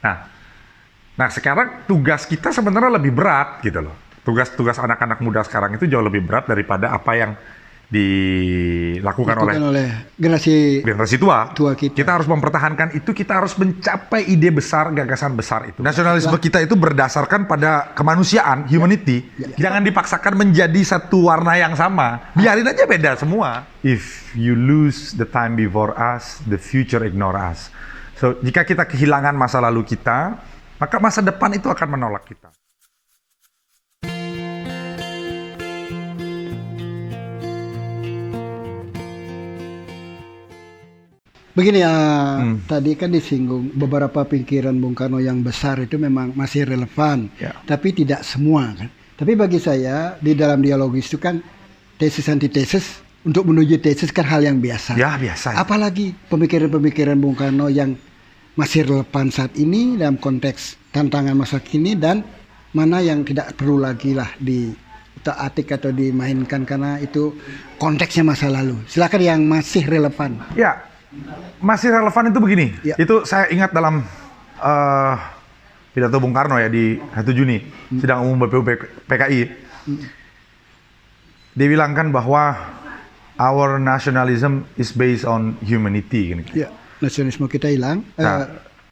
Nah, nah sekarang tugas kita sebenarnya lebih berat gitu loh. Tugas anak-anak muda sekarang itu jauh lebih berat daripada apa yang dilakukan oleh generasi tua kita. Kita harus mempertahankan itu, kita harus mencapai ide besar, gagasan besar itu. Nasionalisme kita itu berdasarkan pada kemanusiaan, humanity. Jangan dipaksakan menjadi satu warna yang sama. Biarin aja beda semua. If you lose the time before us, the future ignore us. So, jika kita kehilangan masa lalu kita, maka masa depan itu akan menolak kita. Begini ya, tadi kan disinggung beberapa pikiran Bung Karno yang besar itu memang masih relevan, tapi tidak semua kan. Tapi bagi saya di dalam dialogis itu kan tesis antitesis untuk menuju tesis kan hal yang biasa. Ya biasa. Apalagi pemikiran-pemikiran Bung Karno yang masih relevan saat ini dalam konteks tantangan masa kini dan mana yang tidak perlu lagi lah ditaati atau dimainkan karena itu konteksnya masa lalu. Silakan yang masih relevan. Ya. Masih relevan itu begini, itu saya ingat dalam pidato Bung Karno ya di 1 Juni, sidang umum BPU PKI. Dia bilangkan bahwa our nationalism is based on humanity. Ya, nasionalisme kita hilang.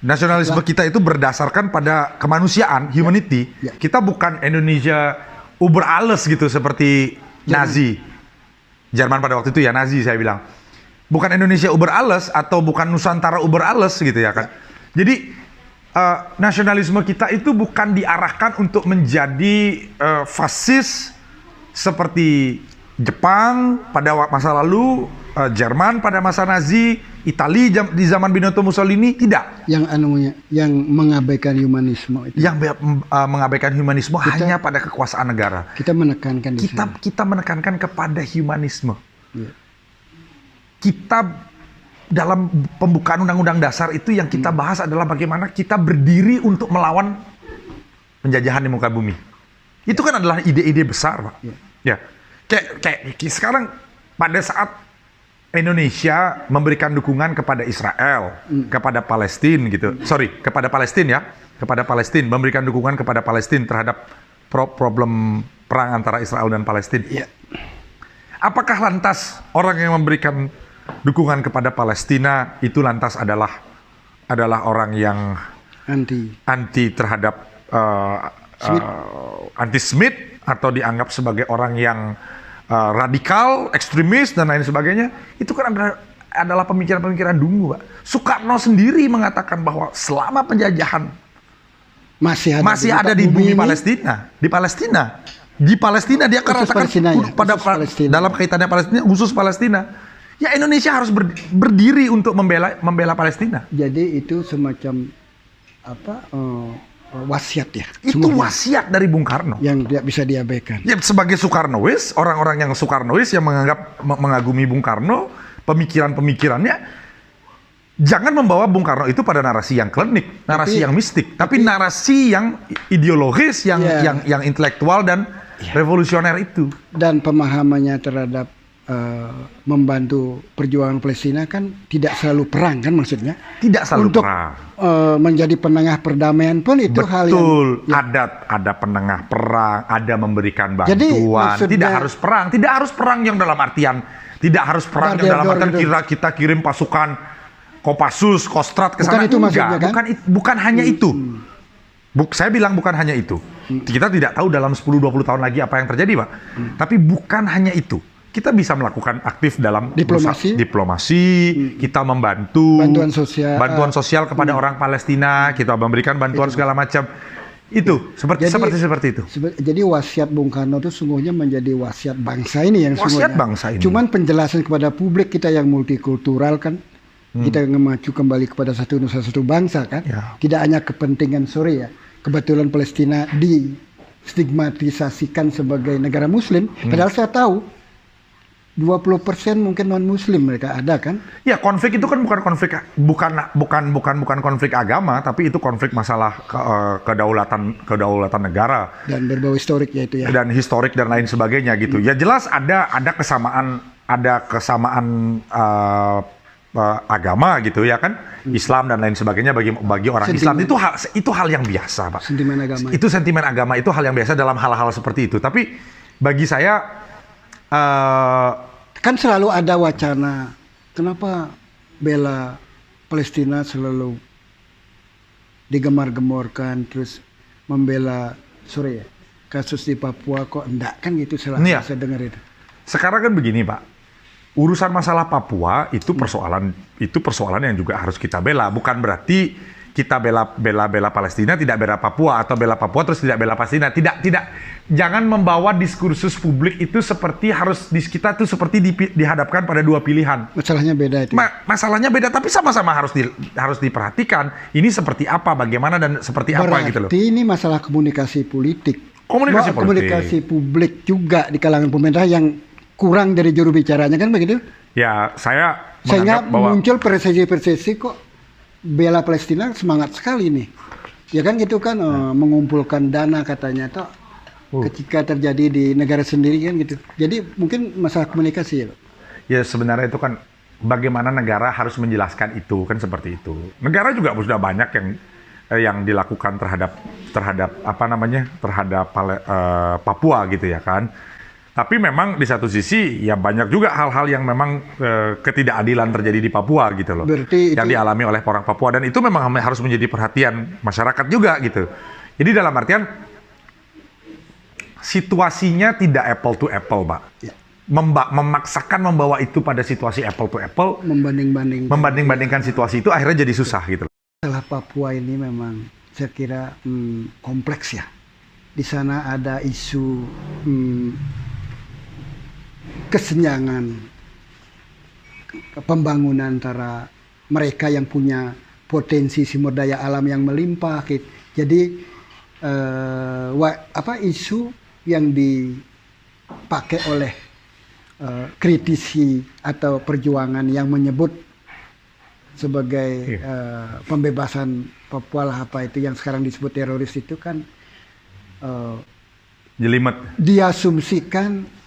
Nasionalisme kita itu berdasarkan pada kemanusiaan, humanity. Kita bukan Indonesia uber alles gitu seperti Nazi. Jerman pada waktu itu ya Nazi saya bilang. Bukan Indonesia uber alles atau bukan Nusantara uber alles gitu ya kan. Jadi nasionalisme kita itu bukan diarahkan untuk menjadi fasis seperti Jepang pada masa lalu, Jerman pada masa Nazi, Italia di zaman Benito Mussolini, tidak. Yang mengabaikan humanisme itu. Yang mengabaikan humanisme hanya pada kekuasaan negara. Kita menekankan kita menekankan kepada humanisme. Kita dalam pembukaan Undang-Undang Dasar itu yang kita bahas adalah bagaimana kita berdiri untuk melawan penjajahan di muka bumi. Itu kan adalah ide-ide besar, Pak. Ya. Kayak sekarang pada saat Indonesia memberikan dukungan kepada Israel, kepada Palestina gitu. Kepada Palestina ya. Kepada Palestina, memberikan dukungan kepada Palestina terhadap problem perang antara Israel dan Palestina. Apakah lantas orang yang memberikan dukungan kepada Palestina itu lantas adalah orang yang anti terhadap anti-Semit atau dianggap sebagai orang yang radikal, ekstremis dan lain sebagainya? Itu kan adalah pemikiran-pemikiran dungu, Pak. Soekarno sendiri mengatakan bahwa selama penjajahan masih ada di bumi Palestina, di Palestina dia akan katakan dalam kaitannya Palestina, khusus Palestina. Ya Indonesia harus berdiri untuk membela Palestina. Jadi itu semacam wasiat ya. Itu wasiat dari Bung Karno yang tidak bisa diabaikan. Ya sebagai Soekarnois, orang-orang yang Soekarnois yang mengagumi Bung Karno, pemikirannya jangan membawa Bung Karno itu pada narasi yang klinik, narasi yang mistik, tapi narasi yang ideologis, yang intelektual dan revolusioner itu. Dan pemahamannya terhadap membantu perjuangan Palestina kan tidak selalu perang kan maksudnya? Tidak selalu perang. Menjadi penengah perdamaian pun itu hal yang... Ada penengah perang, ada memberikan bantuan. Jadi, tidak harus perang yang dalam artian kita kirim pasukan Kopassus, Kostrad ke sana. Bukan hanya itu. Saya bilang bukan hanya itu. Kita tidak tahu dalam 10-20 tahun lagi apa yang terjadi, Pak. Tapi bukan hanya itu. Kita bisa melakukan aktif dalam diplomasi, kita membantu bantuan sosial kepada orang Palestina, kita memberikan bantuan segala macam. Itu seperti itu. Jadi wasiat Bung Karno itu sungguhnya menjadi wasiat bangsa ini yang wasiat bangsa ini. Cuman penjelasan kepada publik kita yang multikultural kan, kita memacu kembali kepada satu nusa satu bangsa kan. Tidak hanya kepentingan kebetulan Palestina distigmatisasikan sebagai negara Muslim, padahal saya tahu 20% mungkin non Muslim mereka ada kan? Ya konflik itu kan bukan konflik agama, tapi itu konflik masalah kedaulatan negara dan berbau historik ya itu ya. Dan historik dan lain sebagainya gitu. Ya jelas ada kesamaan agama gitu ya kan, Islam dan lain sebagainya bagi orang Islam itu hal yang biasa, Pak. Sentimen agama. Itu sentimen agama, itu hal yang biasa dalam hal-hal seperti itu. Tapi bagi saya kan selalu ada wacana kenapa bela Palestina selalu digemar-gemorkan, terus membela kasus di Papua kok enggak, kan gitu selalu saya dengar itu. Sekarang kan begini, Pak. Urusan masalah Papua itu persoalan yang juga harus kita bela. Bukan berarti kita bela Palestina, tidak bela Papua, atau bela Papua terus tidak bela Palestina. Tidak. Jangan membawa diskursus publik itu seperti kita tuh seperti dihadapkan pada dua pilihan. Masalahnya beda itu. Masalahnya beda, tapi sama-sama harus diperhatikan. Ini seperti apa, bagaimana dan seperti apa gitu loh. Berarti ini masalah komunikasi politik. Komunikasi publik juga di kalangan pemerintah yang kurang dari juru bicaranya, kan begitu? Ya, sehingga bahwa muncul persepsi kok bela Palestina semangat sekali nih. Ya kan gitu kan, mengumpulkan dana katanya toh ketika terjadi di negara sendiri kan gitu. Jadi mungkin masalah komunikasi ya, Pak. Ya sebenarnya itu kan bagaimana negara harus menjelaskan itu kan seperti itu. Negara juga sudah banyak yang dilakukan terhadap Papua gitu ya kan. Tapi memang di satu sisi ya banyak juga hal-hal yang memang ketidakadilan terjadi di Papua gitu loh. Berarti yang dialami oleh orang Papua, dan itu memang harus menjadi perhatian masyarakat juga gitu. Jadi dalam artian situasinya tidak apple to apple, Pak. Ya. Memaksakan membawa itu pada situasi apple to apple, membanding-bandingkan situasi itu akhirnya jadi susah gitu. Masalah Papua ini memang saya kira kompleks ya. Di sana ada isu kesenjangan pembangunan antara mereka yang punya potensi sumber daya alam yang melimpah gitu. Jadi isu yang dipakai oleh kritisi atau perjuangan yang menyebut sebagai pembebasan Papua lah, apa itu yang sekarang disebut teroris itu kan jelimet. Diasumsikan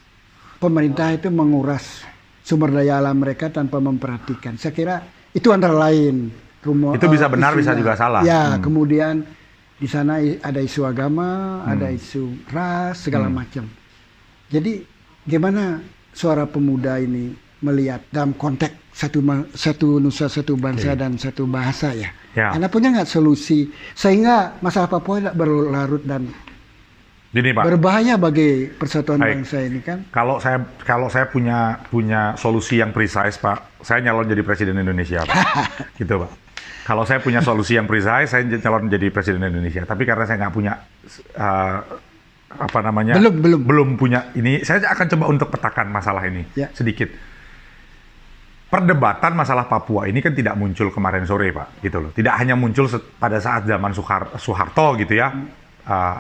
pemerintah itu menguras sumber daya alam mereka tanpa memperhatikan. Saya kira itu antara lain. Itu bisa benar, bisa juga salah. Ya, kemudian di sana ada isu agama, ada isu ras, segala macam. Jadi gimana suara pemuda ini melihat dalam konteks satu nusa, satu bangsa dan satu bahasa ya. Anda punya nggak solusi sehingga masalah Papua tidak berlarut dan Gini, Pak, berbahaya bagi persatuan bangsa ini kan? Kalau saya punya solusi yang precise, Pak, saya nyalon jadi presiden Indonesia, Pak. Gitu, Pak. Kalau saya punya solusi yang precise, saya nyalon jadi presiden Indonesia. Tapi karena saya nggak punya belum punya ini, saya akan coba untuk petakan masalah ini sedikit. Perdebatan masalah Papua ini kan tidak muncul kemarin sore, Pak, gitu loh. Tidak hanya muncul pada saat zaman Soeharto gitu ya,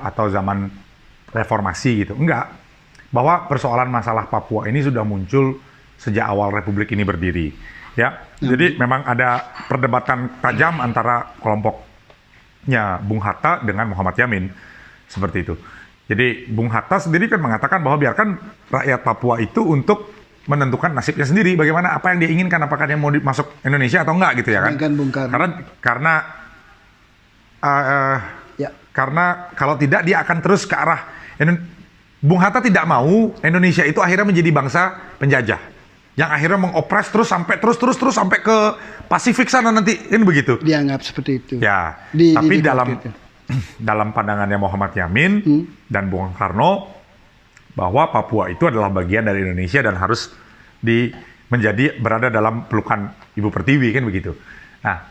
atau zaman reformasi gitu. Enggak. Bahwa persoalan masalah Papua ini sudah muncul sejak awal Republik ini berdiri. Ya. Jadi memang ada perdebatan tajam antara kelompoknya Bung Hatta dengan Muhammad Yamin. Seperti itu. Jadi Bung Hatta sendiri kan mengatakan bahwa biarkan rakyat Papua itu untuk menentukan nasibnya sendiri, bagaimana apa yang dia inginkan, apakah dia mau masuk Indonesia atau enggak gitu ya kan. Karena kalau tidak dia akan terus ke arah Bung Hatta tidak mau Indonesia itu akhirnya menjadi bangsa penjajah yang akhirnya mengopres terus sampai ke Pasifik sana nanti, kan begitu. Dianggap seperti itu. Ya. Tapi dalam pandangannya Muhammad Yamin dan Bung Karno bahwa Papua itu adalah bagian dari Indonesia dan harus berada dalam pelukan Ibu Pertiwi, kan begitu. Nah,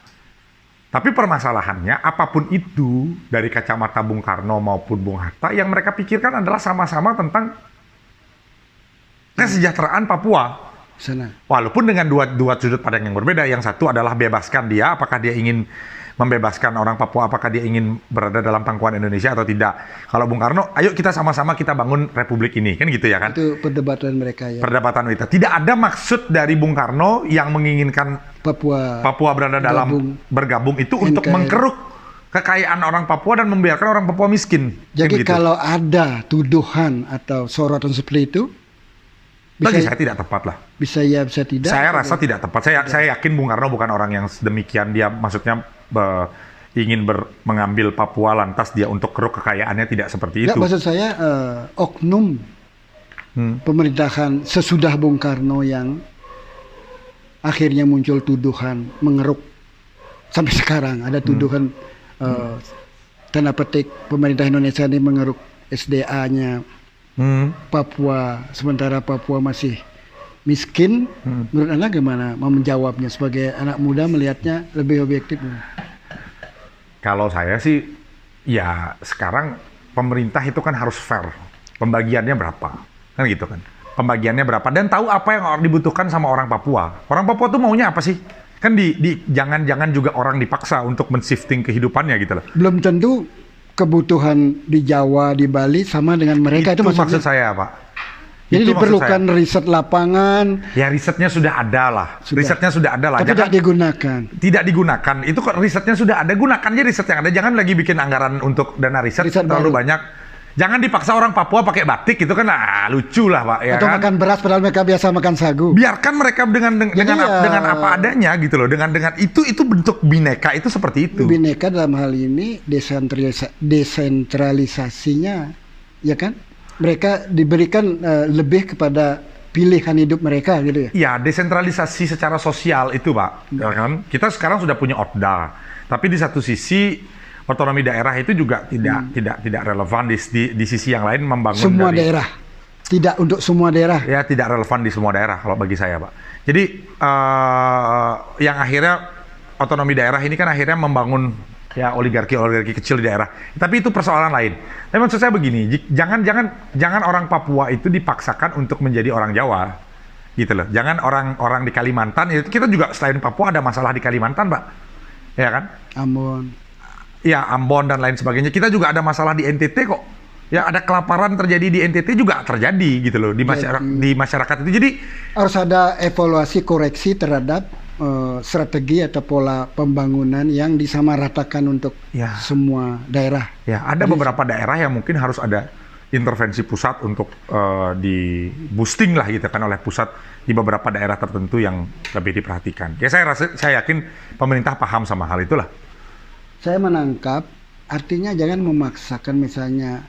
tapi permasalahannya, apapun itu dari kacamata Bung Karno maupun Bung Hatta, yang mereka pikirkan adalah sama-sama tentang kesejahteraan Papua. Walaupun dengan dua sudut pandang yang berbeda. Yang satu adalah bebaskan dia, apakah dia ingin membebaskan orang Papua, apakah dia ingin berada dalam pangkuan Indonesia atau tidak. Kalau Bung Karno, ayo kita sama-sama kita bangun republik ini, kan gitu ya kan. Itu perdebatan mereka ya. Perdebatan itu. Tidak ada maksud dari Bung Karno yang menginginkan Papua berada dalam bergabung itu untuk mengkeruk kekayaan orang Papua dan membiarkan orang Papua miskin. Jadi kan gitu. Kalau ada tuduhan atau sorotan seperti itu, Bagi saya tidak tepat lah. Bisa ya, bisa tidak. Saya rasa tidak tepat. Saya yakin Bung Karno bukan orang yang demikian. Dia maksudnya ingin mengambil Papua lantas dia untuk keruk kekayaannya, tidak seperti itu. Maksud saya oknum pemerintahan sesudah Bung Karno yang akhirnya muncul tuduhan mengeruk sampai sekarang ada tuduhan tanda petik pemerintah Indonesia ini mengeruk SDA-nya Papua, sementara Papua masih miskin. Menurut Anda gimana mau menjawabnya sebagai anak muda melihatnya lebih objektif? Kalau saya sih, ya sekarang pemerintah itu kan harus fair. Pembagiannya berapa? Kan gitu kan. Pembagiannya berapa? Dan tahu apa yang dibutuhkan sama orang Papua. Orang Papua tuh maunya apa sih? Kan jangan juga orang dipaksa untuk men-shifting kehidupannya gitu loh. Belum tentu kebutuhan di Jawa, di Bali sama dengan mereka. Itu maksud saya, Pak. Jadi diperlukan riset lapangan. Ya risetnya sudah ada lah. Risetnya sudah ada lah. Tapi tidak digunakan. Tidak digunakan. Itu kok risetnya sudah ada. Gunakan aja riset yang ada. Jangan lagi bikin anggaran untuk dana riset terlalu banyak. Jangan dipaksa orang Papua pakai batik. Itu kan lucu lah, Pak. Ya, atau kan? Makan beras padahal mereka biasa makan sagu. Biarkan mereka dengan apa adanya gitu loh. Dengan itu bentuk bineka itu seperti itu. Bineka dalam hal ini desentralisasinya, ya kan? Mereka diberikan lebih kepada pilihan hidup mereka gitu ya. Ya, desentralisasi secara sosial itu, Pak. Ya kan? Kita sekarang sudah punya Otda. Tapi di satu sisi otonomi daerah itu juga tidak relevan di sisi yang lain membangun semua daerah. Tidak untuk semua daerah. Ya, tidak relevan di semua daerah kalau bagi saya, Pak. Jadi yang akhirnya otonomi daerah ini kan akhirnya membangun ya oligarki kecil di daerah. Tapi itu persoalan lain. Tapi maksud saya begini, jangan orang Papua itu dipaksakan untuk menjadi orang Jawa, gitu loh. Jangan orang di Kalimantan. Kita juga selain Papua ada masalah di Kalimantan, Pak. Ya kan? Ambon. Ya, Ambon dan lain sebagainya. Kita juga ada masalah di NTT kok. Ya, ada kelaparan terjadi di NTT juga terjadi gitu loh di masyarakat itu. Jadi harus ada evaluasi koreksi terhadap strategi atau pola pembangunan yang disamaratakan untuk semua daerah. Ya, ada beberapa daerah yang mungkin harus ada intervensi pusat untuk di boosting lah gitu kan oleh pusat di beberapa daerah tertentu yang lebih diperhatikan. Ya, saya yakin pemerintah paham sama hal itulah. Saya menangkap artinya jangan memaksakan misalnya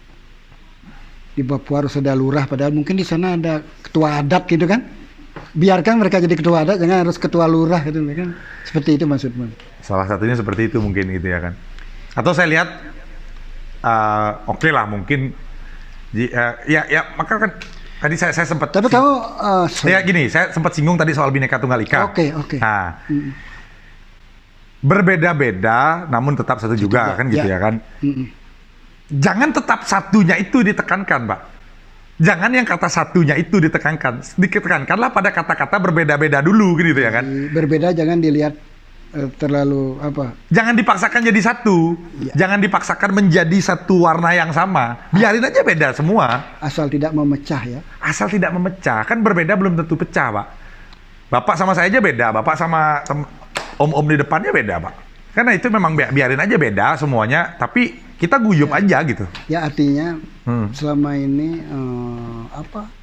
di Papua harus ada lurah padahal mungkin di sana ada ketua adat gitu kan. Biarkan mereka jadi ketua adat, jangan harus ketua lurah gitu kan. Seperti itu maksudmu. Salah satunya seperti itu mungkin gitu ya kan. Atau saya lihat oke lah mungkin ya maka kan tadi saya sempat tapi kamu saya sempat singgung tadi soal Bhinneka Tunggal Ika. Oke. Nah, berbeda-beda namun tetap satu juga kan gitu ya kan. Jangan tetap satunya itu ditekankan, Pak. Jangan yang kata satunya itu ditekankanlah pada kata-kata berbeda-beda dulu gitu ya kan. Berbeda jangan dilihat terlalu apa. Jangan dipaksakan jadi satu. Jangan dipaksakan menjadi satu warna yang sama. Biarin aja beda semua. Asal tidak memecah ya. Asal tidak memecah. Kan berbeda belum tentu pecah, Pak. Bapak sama saya aja beda. Bapak sama om-om di depannya beda, Pak. Karena itu memang biarin aja beda semuanya, tapi kita guyup aja gitu. Ya artinya selama ini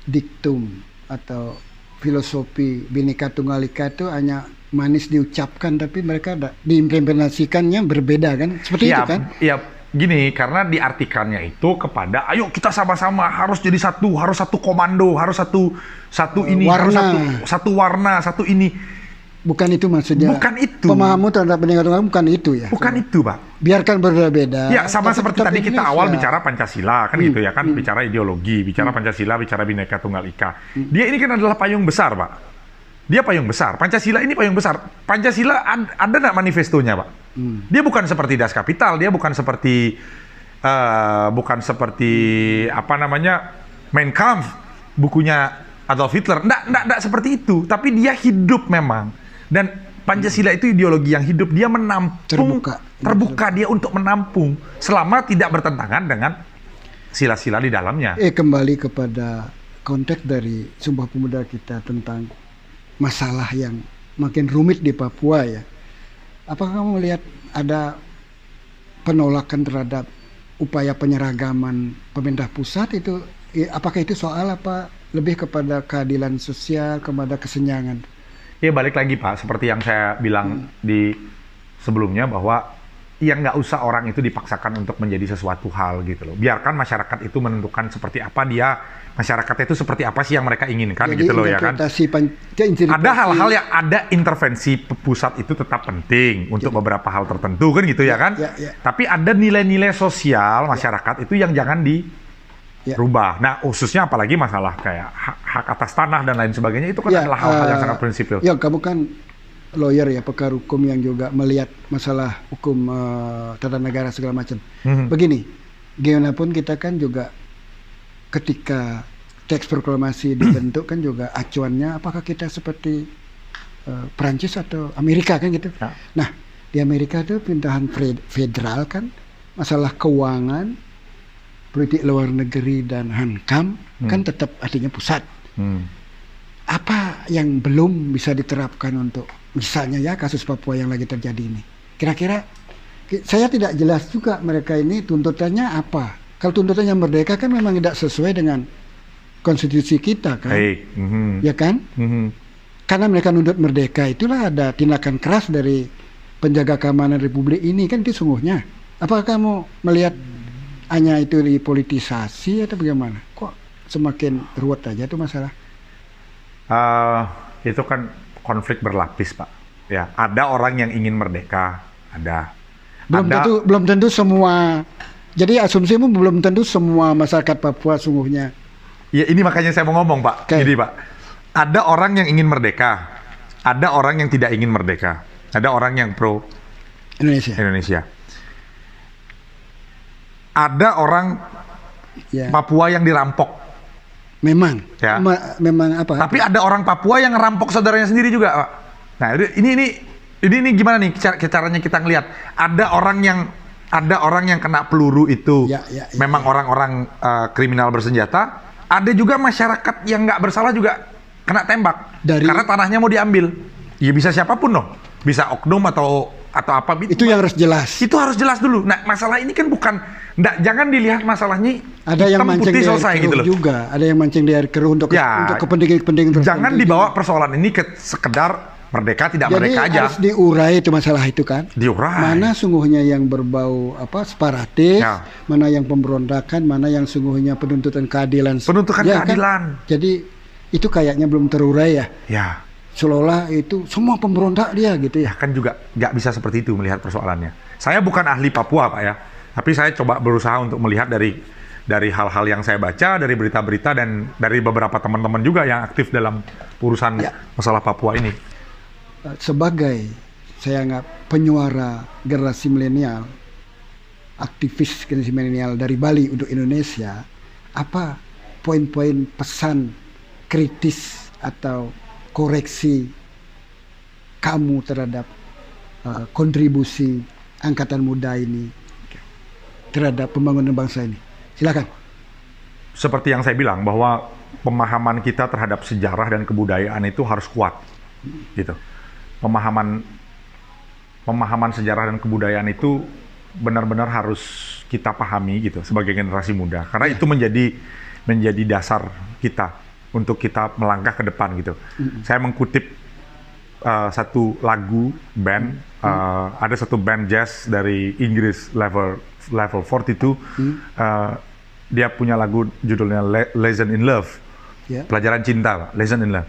diktum atau filosofi Bhinneka Tunggal Ika itu hanya manis diucapkan, tapi mereka diimplementasikannya berbeda kan? Seperti itu kan? Iya, gini, karena diartikannya itu kepada ayo kita sama-sama harus jadi satu, harus satu komando, harus satu ini, warna. harus satu warna, satu ini. Bukan itu maksudnya. Bukan itu. Pemahamu terhadap Bhinneka Tunggal bukan itu ya. Bukan itu, Pak. Biarkan berbeda-beda. Ya, sama seperti tadi kita awal bicara Pancasila kan gitu ya kan, bicara ideologi, bicara Pancasila, bicara Bhinneka Tunggal Ika. Dia ini kan adalah payung besar, Pak. Dia payung besar. Pancasila ini payung besar. Pancasila ada nggak manifestonya, Pak? Dia bukan seperti Das Kapital, dia bukan seperti apa namanya Mein Kampf, bukunya Adolf Hitler. Nggak seperti itu. Tapi dia hidup memang. Dan Pancasila itu ideologi yang hidup. Dia menampung, terbuka dia untuk menampung selama tidak bertentangan dengan sila-sila di dalamnya. Kembali kepada konteks dari Sumpah Pemuda kita tentang masalah yang makin rumit di Papua ya. Apakah kamu melihat ada penolakan terhadap upaya penyeragaman pemerintah pusat itu apakah itu soal apa lebih kepada keadilan sosial, kepada kesenjangan? Ya balik lagi Pak, seperti yang saya bilang di sebelumnya bahwa ya nggak usah orang itu dipaksakan untuk menjadi sesuatu hal gitu loh. Biarkan masyarakat itu menentukan seperti apa masyarakatnya itu seperti apa sih yang mereka inginkan. Jadi gitu loh ya kan. Ada hal-hal yang ada intervensi pusat itu tetap penting untuk beberapa hal tertentu kan gitu ya kan. Tapi ada nilai-nilai sosial masyarakat itu yang jangan dirubah. Nah khususnya apalagi masalah kayak hak atas tanah dan lain sebagainya itu kan adalah hal-hal yang sangat prinsipil. Ya kamu kan lawyer ya, pakar hukum yang juga melihat masalah hukum tata negara segala macam. Begini, gimana pun kita kan juga ketika teks proklamasi dibentuk kan juga acuannya apakah kita seperti Prancis atau Amerika kan gitu. Ya. Nah di Amerika itu pemerintahan federal kan, masalah keuangan, politik luar negeri dan hankam kan tetap artinya pusat. Apa yang belum bisa diterapkan untuk misalnya ya kasus Papua yang lagi terjadi ini? Kira-kira saya tidak jelas juga mereka ini tuntutannya apa. Kalau tuntutannya merdeka kan memang tidak sesuai dengan konstitusi kita kan. Ya kan? Karena mereka nuntut merdeka itulah ada tindakan keras dari penjaga keamanan Republik ini kan itu sungguhnya. Apakah kamu melihat hanya itu dipolitisasi atau bagaimana? Kok semakin ruwet aja tuh masalah? Itu kan konflik berlapis Pak. Ya, ada orang yang ingin merdeka, ada. Belum tentu semua. Jadi asumsimu belum tentu semua masyarakat Papua sungguhnya. Ya ini makanya saya mau ngomong Pak. Jadi Pak, ada orang yang ingin merdeka, ada orang yang tidak ingin merdeka, ada orang yang pro Indonesia. Ada orang Papua yang dirampok. Memang, ya. Memang apa? Tapi ada orang Papua yang ngerampok saudaranya sendiri juga, Pak. Nah, ini gimana nih caranya kita ngelihat? Ada orang yang kena peluru itu, memang orang-orang kriminal bersenjata. Ada juga masyarakat yang nggak bersalah juga kena tembak karena tanahnya mau diambil. Ya bisa siapapun loh, bisa oknum atau apa. Itu yang harus jelas. Itu harus jelas dulu. Nah, masalah ini kan jangan dilihat masalahnya ada yang mancing di selesai air gitu loh. Juga ada yang mancing di air keruh untuk kepentingan tertentu. Jangan dibawa persoalan ini ke sekedar merdeka tidak merdeka aja. Jadi harus diurai itu masalah itu kan. Diurai. Mana sungguhnya yang berbau separatis, mana yang pemberontakan, mana yang sungguhnya penuntutan keadilan. Keadilan. Kan? Jadi itu kayaknya belum terurai ya. Ya. Seolah itu semua pemberontak dia gitu ya. Kan juga nggak bisa seperti itu melihat persoalannya. Saya bukan ahli Papua Pak ya, tapi saya coba berusaha untuk melihat dari hal-hal yang saya baca, dari berita-berita dan dari beberapa teman-teman juga yang aktif dalam urusan masalah Papua ini. Sebagai saya anggap penyuara generasi milenial, aktivis generasi milenial dari Bali untuk Indonesia, apa poin-poin pesan kritis atau koreksi kamu terhadap kontribusi angkatan muda ini terhadap pembangunan bangsa ini? Silakan. Seperti yang saya bilang bahwa pemahaman kita terhadap sejarah dan kebudayaan itu harus kuat, gitu. Pemahaman sejarah dan kebudayaan itu benar-benar harus kita pahami gitu sebagai generasi muda, karena itu menjadi dasar kita untuk kita melangkah ke depan gitu. Saya mengutip satu lagu band, ada satu band jazz dari Inggris, Level 42. Dia punya lagu judulnya Lesson in Love, pelajaran cinta, Pak. Lesson in Love.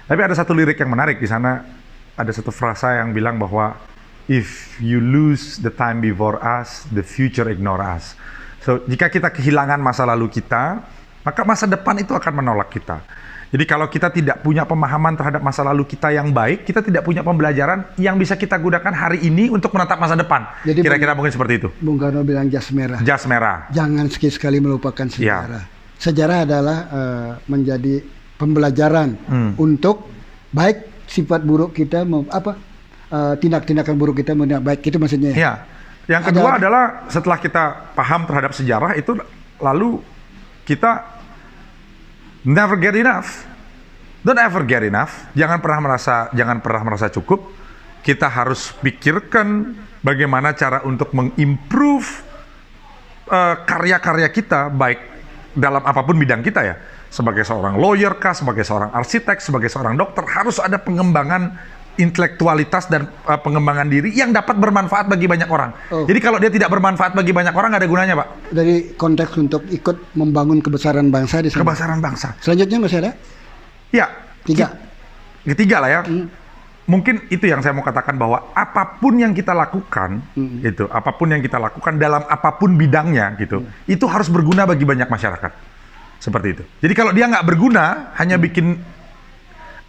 Tapi ada satu lirik yang menarik di sana. Ada satu frasa yang bilang bahwa if you lose the time before us, the future ignore us. So jika kita kehilangan masa lalu kita, maka masa depan itu akan menolak kita. Jadi kalau kita tidak punya pemahaman terhadap masa lalu kita yang baik, kita tidak punya pembelajaran yang bisa kita gunakan hari ini untuk menatap masa depan. Jadi kira-kira mungkin seperti itu. Bung Karno bilang jas merah. Jas merah. Jangan sekali-sekali melupakan sejarah. Sejarah adalah menjadi pembelajaran untuk baik sifat buruk kita tindak-tindakan buruk kita baik, itu maksudnya. Ya. Yang kedua adalah setelah kita paham terhadap sejarah itu, lalu kita never get enough. Don't ever get enough. Jangan pernah merasa cukup. Kita harus pikirkan bagaimana cara untuk mengimprove karya-karya kita, baik dalam apapun bidang kita ya, sebagai seorang lawyer kah, sebagai seorang arsitek, sebagai seorang dokter, harus ada pengembangan intelektualitas dan pengembangan diri yang dapat bermanfaat bagi banyak orang. Jadi kalau dia tidak bermanfaat bagi banyak orang, nggak ada gunanya, Pak. Dari konteks untuk ikut membangun kebesaran bangsa di sana. Kebesaran bangsa. Selanjutnya masih ada? Ya. 3. Ketiga lah ya. Mungkin itu yang saya mau katakan, bahwa apapun yang kita lakukan, gitu, apapun yang kita lakukan dalam apapun bidangnya, gitu, itu harus berguna bagi banyak masyarakat. Seperti itu. Jadi kalau dia nggak berguna, hanya bikin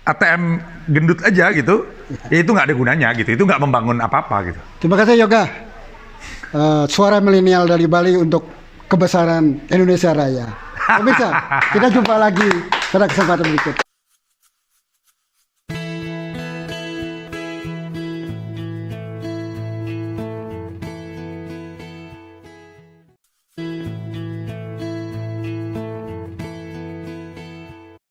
ATM gendut aja gitu, ya itu nggak ada gunanya gitu. Itu nggak membangun apa-apa gitu. Terima kasih Yoga. Suara milenial dari Bali untuk kebesaran Indonesia Raya. Pemirsa, kita jumpa lagi pada kesempatan berikut.